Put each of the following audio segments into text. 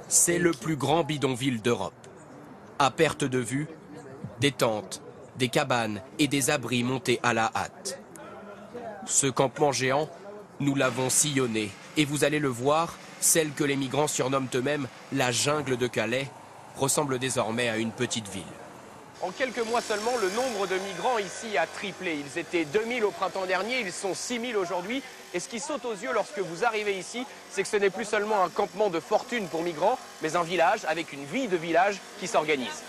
C'est le plus grand bidonville d'Europe. À perte de vue, des tentes, des cabanes et des abris montés à la hâte. Ce campement géant, nous l'avons sillonné et vous allez le voir, celle que les migrants surnomment eux-mêmes la jungle de Calais ressemble désormais à une petite ville. En quelques mois seulement, le nombre de migrants ici a triplé. Ils étaient 2000 au printemps dernier, ils sont 6000 aujourd'hui. Et ce qui saute aux yeux lorsque vous arrivez ici, c'est que ce n'est plus seulement un campement de fortune pour migrants, mais un village avec une vie de village qui s'organise.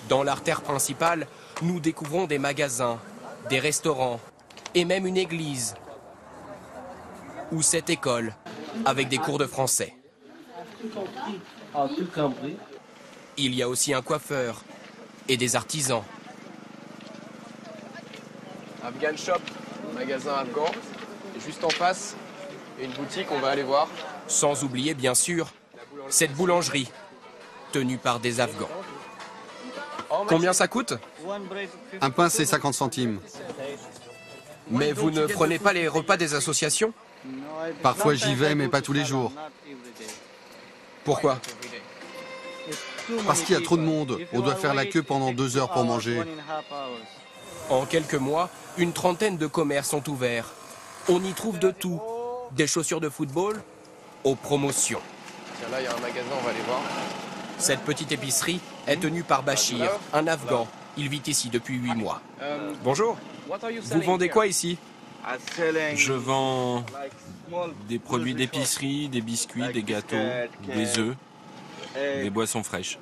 Dans l'artère principale, nous découvrons des magasins, des restaurants et même une église ou cette école avec des cours de français. Il y a aussi un coiffeur et des artisans. Afghan Shop, magasin afghan. Et juste en face, il y a une boutique, on va aller voir. Sans oublier, bien sûr, cette boulangerie, tenue par des Afghans. Combien ça coûte? Un pain, c'est 50 centimes. Mais vous ne prenez pas les repas des associations? Parfois j'y vais, mais pas tous les jours. Pourquoi? Parce qu'il y a trop de monde. On doit faire la queue pendant 2 heures pour manger. En quelques mois, une trentaine de commerces sont ouverts. On y trouve de tout, des chaussures de football aux promotions. Tiens, là, il y a un magasin, on va aller voir. Cette petite épicerie est tenue par Bachir, un Afghan. Il vit ici depuis 8 mois. Bonjour. Vous vendez quoi ici? Je vends des produits d'épicerie, des biscuits, des gâteaux, des œufs, des boissons fraîches.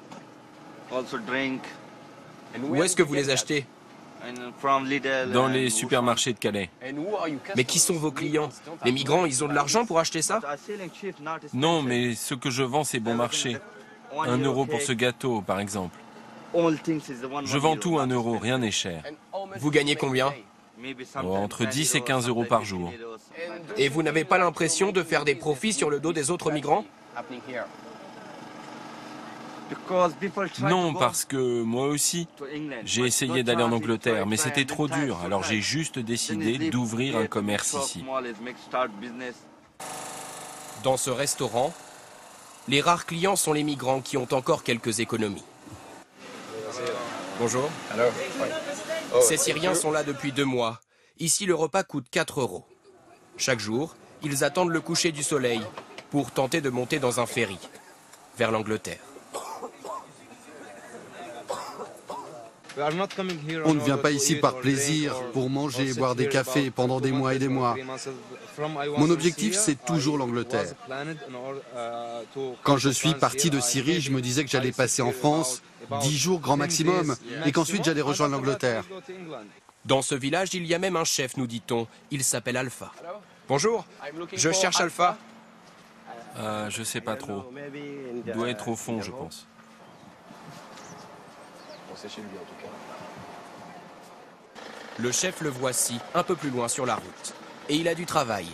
Où est-ce que vous les achetez? Dans les supermarchés de Calais. Mais qui sont vos clients? Les migrants, ils ont de l'argent pour acheter ça? Non, mais ce que je vends, c'est bon marché. 1 euro pour ce gâteau, par exemple. Je vends tout 1 euro, rien n'est cher. Vous gagnez combien? Entre 10 et 15 euros par jour. Et vous n'avez pas l'impression de faire des profits sur le dos des autres migrants? Non, parce que moi aussi, j'ai essayé d'aller en Angleterre, mais c'était trop dur. Alors j'ai juste décidé d'ouvrir un commerce ici. Dans ce restaurant, les rares clients sont les migrants qui ont encore quelques économies. Bonjour. Ces Syriens sont là depuis 2 mois. Ici, le repas coûte 4 euros. Chaque jour, ils attendent le coucher du soleil pour tenter de monter dans un ferry vers l'Angleterre. On ne vient pas ici par plaisir, pour manger et boire des cafés pendant des mois et des mois. Mon objectif, c'est toujours l'Angleterre. Quand je suis parti de Syrie, je me disais que j'allais passer en France 10 jours grand maximum, et qu'ensuite j'allais rejoindre l'Angleterre. Dans ce village, il y a même un chef, nous dit-on. Il s'appelle Alpha. Bonjour, je cherche Alpha. Je sais pas trop. Il doit être au fond, je pense. C'est chez lui en tout cas. Le chef le voici, un peu plus loin sur la route. Et il a du travail.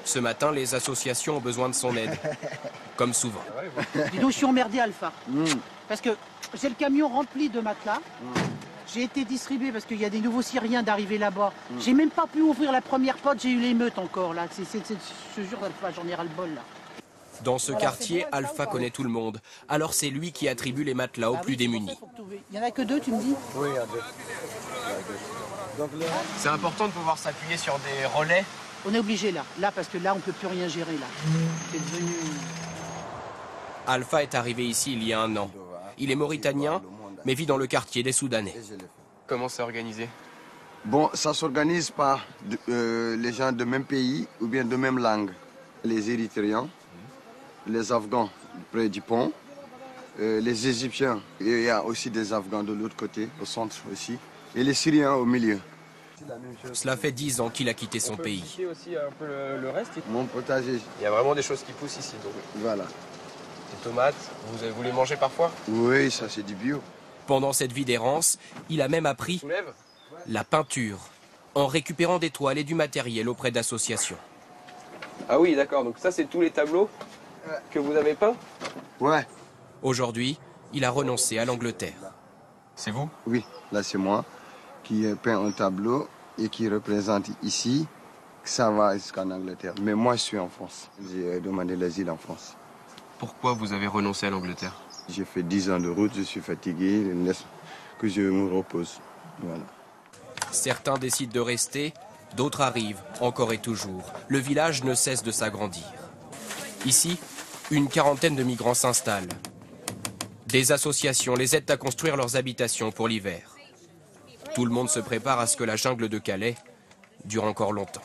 Ce matin, les associations ont besoin de son aide. Comme souvent. Dis donc, je suis emmerdé, Alpha. Parce que j'ai le camion rempli de matelas. J'ai été distribué parce qu'il y a des nouveaux Syriens d'arriver là-bas. J'ai même pas pu ouvrir la première porte, j'ai eu l'émeute encore là. Je jure, Alpha, j'en ai ras le bol là. Dans ce quartier, Alpha connaît tout le monde. Alors c'est lui qui attribue les matelas aux plus démunis. Il n'y en a que 2, tu me dis? Oui, il y en a 2. C'est important de pouvoir s'appuyer sur des relais. On est obligé là, parce que là on peut plus rien gérer là. C'est devenu... Alpha est arrivé ici il y a 1 an. Il est mauritanien, mais vit dans le quartier des Soudanais. Comment c'est organisé? Bon, ça s'organise par les gens de même pays ou bien de même langue. Les Érythréens, les Afghans près du pont, les Égyptiens, il y a aussi des Afghans de l'autre côté, au centre aussi, et les Syriens au milieu. Cela fait 10 ans qu'il a quitté son pays. Aussi un peu le reste. Mon potager. Il y a vraiment des choses qui poussent ici. Donc. Voilà. Des tomates, vous les mangez parfois? Oui, ça c'est du bio. Pendant cette vie d'errance, il a même appris la peinture, en récupérant des toiles et du matériel auprès d'associations. Ah oui, d'accord, donc ça c'est tous les tableaux que vous avez peints? Ouais. Aujourd'hui, il a renoncé à l'Angleterre. C'est vous? Oui, là c'est moi qui ai peint un tableau et qui représente ici que ça va jusqu'en Angleterre. Mais moi je suis en France. J'ai demandé l'asile en France. Pourquoi vous avez renoncé à l'Angleterre? J'ai fait 10 ans de route, je suis fatigué, que je me repose. Voilà. Certains décident de rester, d'autres arrivent, encore et toujours. Le village ne cesse de s'agrandir. Ici, une quarantaine de migrants s'installent. Des associations les aident à construire leurs habitations pour l'hiver. Tout le monde se prépare à ce que la jungle de Calais dure encore longtemps.